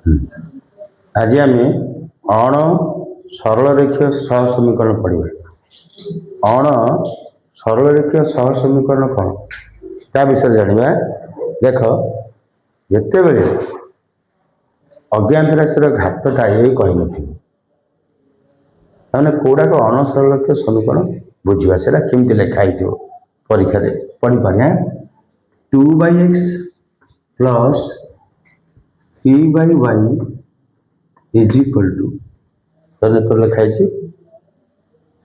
आज आम अण सरल रेखीय सह समीकरण पढ़ा। अण सरल रेखीय सह समीकरण कौन ता विषय जाना। देख जिते बड़े अज्ञात राशि घातटा ये कही मैंने कौड़ाक अण सरल रेखीय समीकरण बुझा से केमती लिखाई परीक्षा पढ़ी पारे। 2/x plus 3/y is equal to लिखाई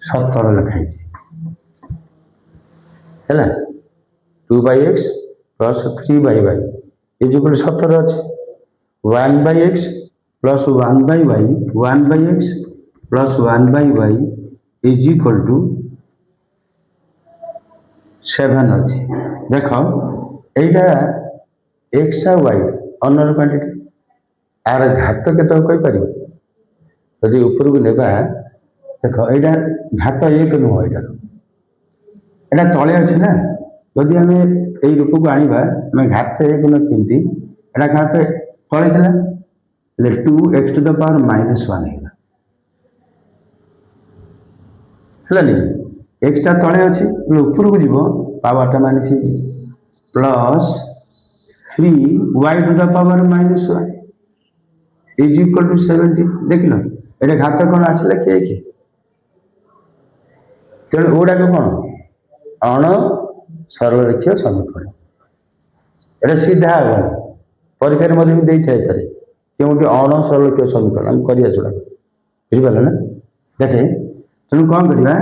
17 लिखाई है। 2/x plus 3/y is equal to 17 अच्छे। 1/x plus 1/y 1/x plus 1/y is equal to 7 अच्छे। देख यहाँ एक्स आ वाई अनर क्वांटिटी आर घात के कहीपर जदि उपरको नेबा। देख यहाँ घात एक नुह यहाँ तले अच्छे ना। जदि आम यही रूप को आने घात एक न कि घात तले था 2x टू द पावर -1 है। एक्सटा तले अच्छे उपरको जीव पावरटा minus plus 3y to the power -1 is equal to 70। देख लो ये घात कौन आसला कि तेणु गुड़ाक कौन अण सरल रेखीय समीकरण। ये सीधा हम परीक्षा भी दे था क्योंकि अण सरल रेखीय समीकरण आम कर बुझिपारे ना। देखे तेणु कौन करवा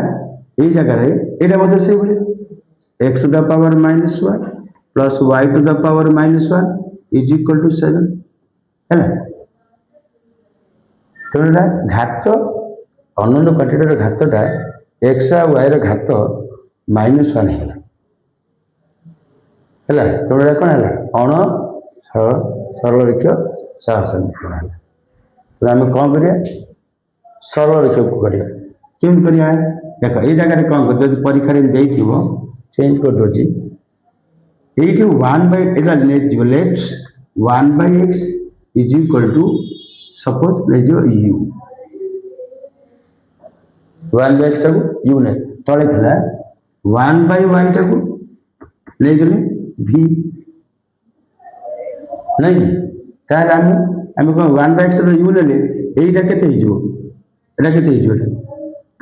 ये जगह यहाँ से x to the power -1 plus y to the power -1 is equal to 7 है। तेणु घात अनंत क्वांटिटी घातटा एक्स आ वाई घात -1 है। तेणु कौन है अण सरल रेखीय सह समीकरण है। तो आम कौन करिया सरल रेखीय को करिया केम करिया। देख ये जगह कौन कर परीक्षा चेंज कर दूसरी ये 1/लेट्स 1/x is equal to suppose ले u 1/x टाक u ने तले था 1/y टाक ले v नहीं ताल आम कौन 1/x u ने यहीटा के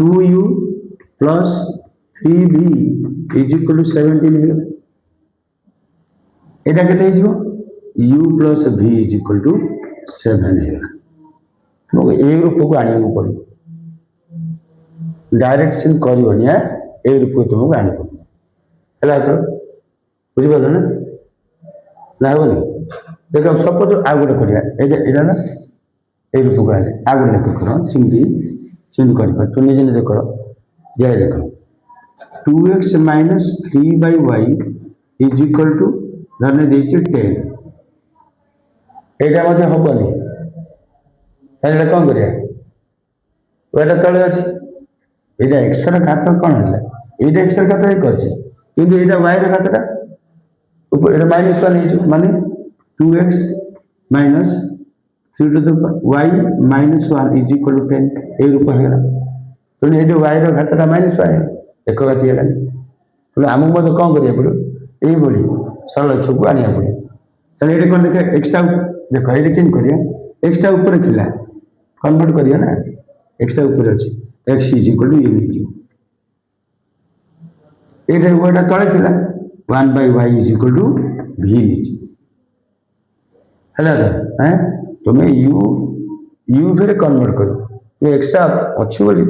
2u plus 3v is equal to 17 एटा के u plus v is equal to 7 है। ये रूप को आने को पड़ो डायरेक्ट सिंह कर रूप को तुमको आने पड़ो है। बुझिपार ना ना हेनी। देख सपोज आउ गोटे करा ना ये रूप को आने आउ गोटे कर चिंत कर तो निजे निजे कर दिया। देख 2x minus 3/y is equal to धरने 10 यहाँ हेनी ताले कौन कर तले अच्छे यहाँ एक्स घात कौन है ये एक्स घात एक अच्छे कि यहाँ वाई घातटा -1 माने 2x minus 3 to the y -1 is equal to 10 ये रूप है। तेणु ये वाई घातटा -1 एक गति है। तेनाली आमको कौन करा पड़ो ये सरल रेखा को आने पड़ो। तेनाली ये कौन देख एक्सटा देख ये केम कर एक्सटा ऊपर थिला कन्वर्ट करिया ना एक्सटा ऊपर अच्छे एक्स इज इक्वल टू ये वाईटा तले थिला 1/y is equal to v है। तुम u फिर कन्वर्ट कर एक्सटा अच्छी बोली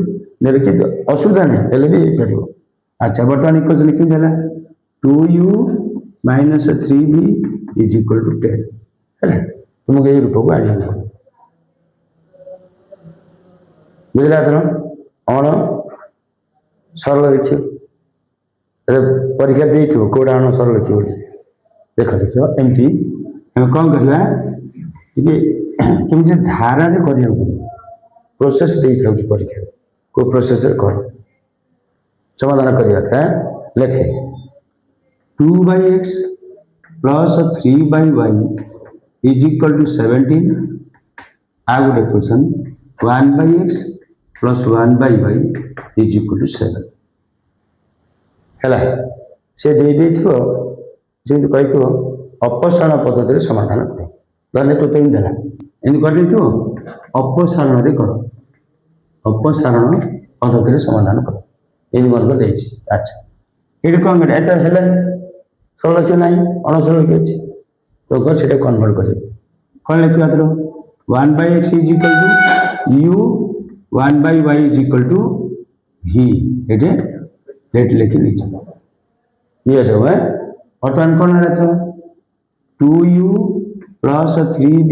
देखिए असुविधा नहीं भी पार। अच्छा बर्तमान इक्वेशन लिखी 2u minus 3v is equal to 10 है। तुमको ये रूप को आने बुझला अण सरल रेखीय परीक्षा दे कौटा अण सरल रेखीय देख देख एमती कौन करवा कि धारा कर प्रोसेस दे था परीक्षा को प्रोसेस कर समाधान करवा लिखे 2/x plus 3/y is equal to 17 आ गोटे question 1/x plus 1/y is equal to 7 है से दे जमी कही अपसारण पद्धति समाधान कर धरने तो देला एमती कर अपसारण कर अपसारण पद्धति समाधान कर ये मन कर अच्छा ये कौन कर है सरल क्यों ना अणसरल क्यों अच्छी तो कर से कन्वर्ट कर कौन लिखा तर 1/x is equal to u 1/y is equal to v ये प्लेट लिखी नीचे ये जो है बर्तमान कौन है 2u plus 3v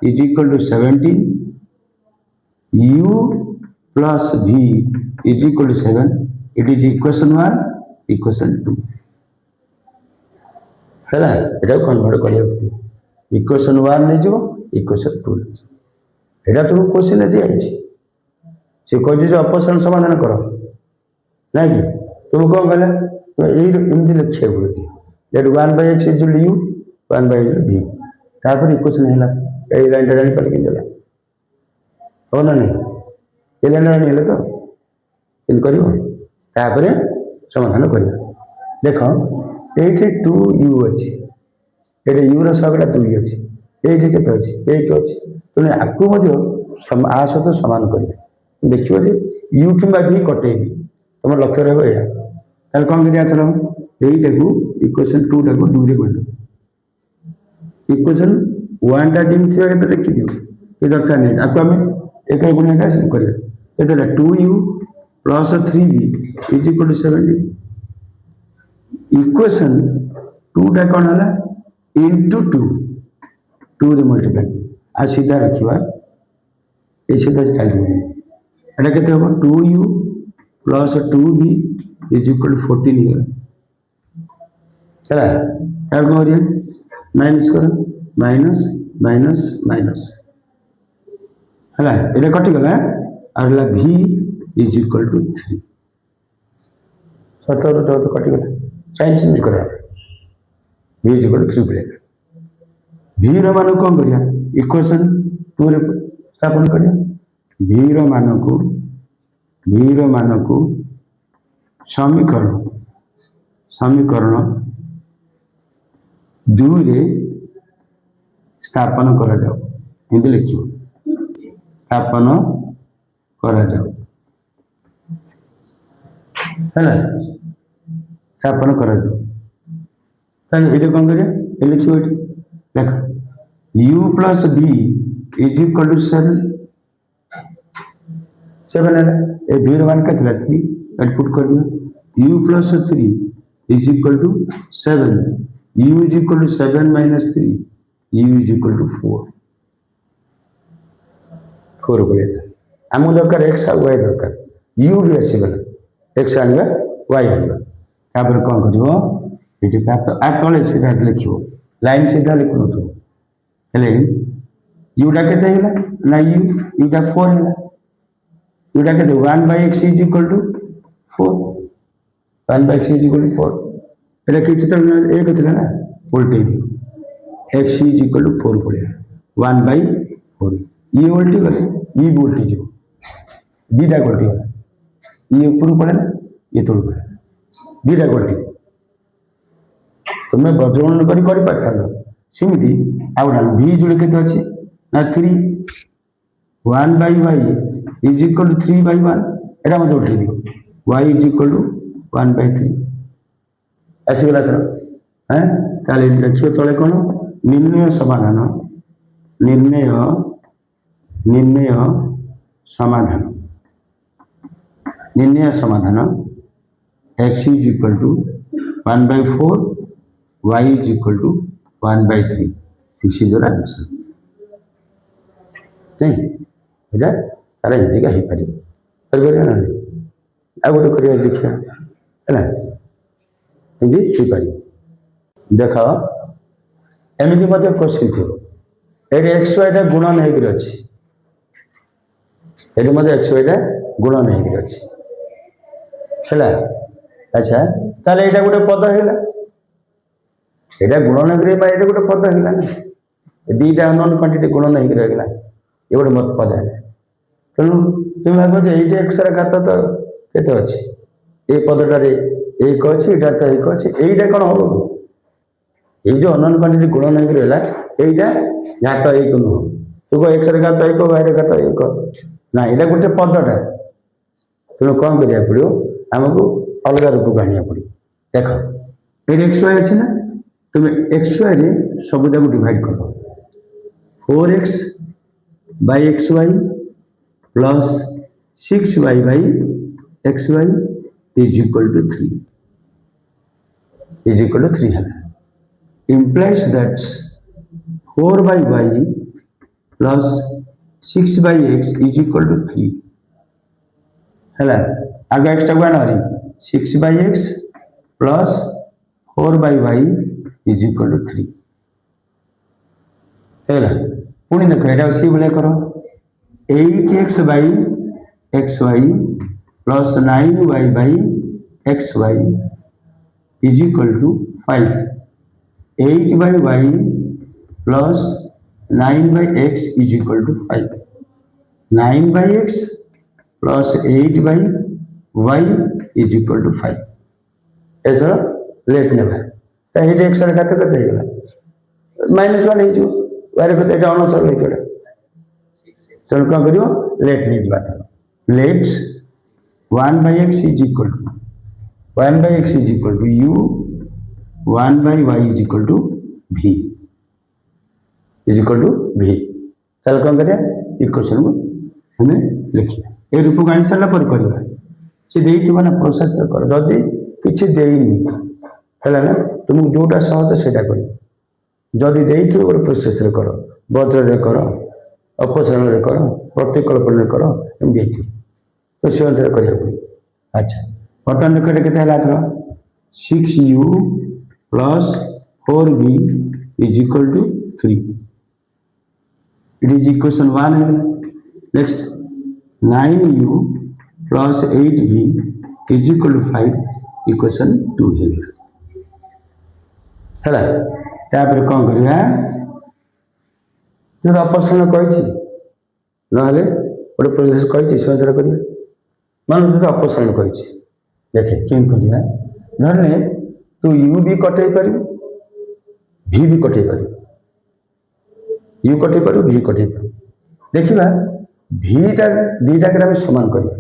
is equal to 17 u plus v is equal to 7 it is equation 1 equation 2 है ये कन्वर्ट कर इक्वेशन 1 ले जो इक्वेशन 2 यहाँ तुमको क्वेश्चन दिखाई सी कह अपसारण समाधान कर ना कि तुम कौन कहला एमती लिखा पड़े 1/x is u 1/y v तापर इक्वेशन है ये लाइन जापर कि हो ना नहीं ये लाइन जानी तो ये कर समाधान कर देख ये 2u अच्छी ये u रगड़ा 2 अच्छी ये केते अच्छी 1 अच्छी तेणु आपको आ सहित सामान कर देखिए u कि v कटेबी तुम लक्ष्य रहा है कौन कर इक्वेशन 2 टाक 2 रे कर इक्वेशन 1 टा जमी थी लिखि दियो ये दरकार नहीं आपको आम एक गुणा कर 2u plus 3v is equal to 17 equation 2 टा कौन है इंटू 2 रे मल्टीप्लाई आ सीधा रखा ये सीधा चलिए यहाँ के 2u plus 2v is equal to 14 चला क्या कौन माइनस कर माइनस माइनस माइनस है ये कटिगला और v इज इक्वल टू 3 सतर तो कटिगला साइन चेंज कर v इज इक्वल टू 3 पड़ेगा v मान कौन करिया इक्वेशन 2 रे स्थापन करिया v मान को समीकरण 2 रे स्थापन करा जाओ हिंदी लिखियो स्थापन करा जाओ है स्थापन करा जाओ ये कौन करिया ये लिखियो देख u plus v is equal to 7 है ये v मान का 3 पुट कर दिया u plus 3 is equal to 7 u is equal to 7 minus 3 u is equal to 4 पड़ेगा आम दरकार x आ y दरकार u भी आसीगला x आने y आने तापर कौन कर तले सीधा लिख लाइन सीधा लिखु तो यूटा के ना यूटा 4 है यूटा के 1/x is equal to 4 1/x is equal to 4 ये चित्र एक थे ना उल्टे x इज इक्वल टू 4 पड़े 1/4 ये उल्टी गले ये भी उल्टी जो दीटा गोल्टी गला ये ऊपर पड़े ना ये तोड़ पड़े दीटा गोल्टी तुम्हें वज्रगणन करमती आउटा v जोड़े के अच्छे ना 3 1/y इज इक्वल टू 3/1 एटा मत उठे दियो y इज इक्वल टू 1/3 आसीगला थर हैं ताले देखियो तले कौन निर्णय समाधान निर्णय समाधान x is equal to 1/4 y is equal to 1/3 this is your answer ठीक है तारा हिंदी का ही पारि कर ना आ गोटे करिया देखिया है हिंदी ही पारि देख एमती मत क्वेश्चन थी ये एक्स वाई गुणन होकर अच्छी ये मत एक्स वाई गुणन होकर अच्छी है अच्छा ताले यहाँ गोटे पद है यहाँ गुणन होकर गोटे पद है ना दीटा अननोन क्वांटिटी गुणन होकर ये गोटे मत पद है तेणु तुम भाव ये एक्स घात तो केते अच्छी ये पदटारे एक अच्छी यहाँ तो एक अच्छी यहीटा कौन हम ये जो अननोन क्वांटिटी गुणन हो रहा यहीटा घात एक नुह तू कह एक्स घात एक वाई घात एक ना यहाँ गोटे पदटा तेणु कौन करा पड़ो आमको अलग रूप को आने पड़ो देख ये एक्स वाई अच्छी ना तुम एक्स वाई सबूक डिवाइड कर 4x by x y plus 6y by x y is equal to 3 है implies that 4 by y plus 6 by x is equal to 3 है आगे x टाक आना 6 by x plus 4 by y is equal to 3 है पुणी देख यहाँ सी भाया कर 8x by x y plus 9y by x y is equal to 5 8 by y plus 9 by x is equal to 5 9 by x plus 8 by y is equal to 5 एथर लेट ने ये x घात के -1 हो वारे को एटा अनुसार है केटा तेणु कौन करियो लेट नहीं जावा late 1 by x is equal to 1 by x is equal to u 1 by y is equal to v is equal to v चल कौन करिया इक्वेशन को हमें लिखिया ए रूप को आनी सारा पर करबा से देई के माने प्रोसेस कर जदी किछि देइनी हला ना तुम जोटा सहज सेटा करियो जदि देइथि गोटे प्रोसेस रे कर वज्र रे कर अपसरण रे कर प्रतिकल्पन रे कर एमती तो से अनुसार करिया पड़े अच्छा बर्तमान देख के 6u plus 4v is equal to 3 it is equation 1 है next 9u plus 8v is equal to 5 equation 2 है तापर कौन करिया जो अपसरण कही ना गोटे प्रोसेस कही से अनुसार करिया मान जो अपसरण कही देखे केम करिया धरने तू यू भी कटे पार भी कटे पार यू कटे पार भी कटे पार देखा भीटा दीटा के सामान करिया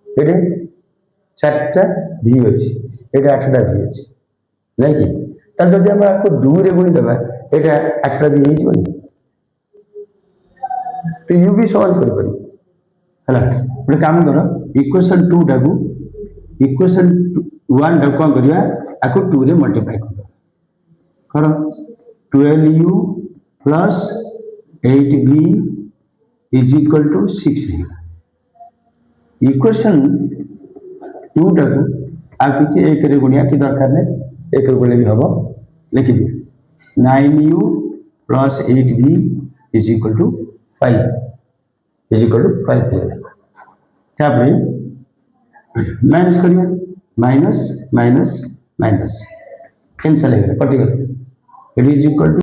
ये 4टा भी अच्छी ये 8टा भी अच्छी नहीं कि जब हम आपको 2 रे गुणी देवा ये 8टा भी हो तो यू भी सॉल्व कर पारी हला गोटे काम कर इक्वेशन 2 टाकू इक्वेशन 1 टाकू कौन करिया आको 2 रे मल्टीप्लाई कर 12u plus 8v is equal to 6 है इक्वेशन 2 टाकू आ किछि 1 रे गुणिया कि दरकार नै 1 रे गुणे भी हबो लिखि दियो 9u plus 8v is equal to 5 is equal to 5 तापर माइनस करिया माइनस माइनस माइनस कैंसिल हो गया कटिगला इट इज इक्वल टू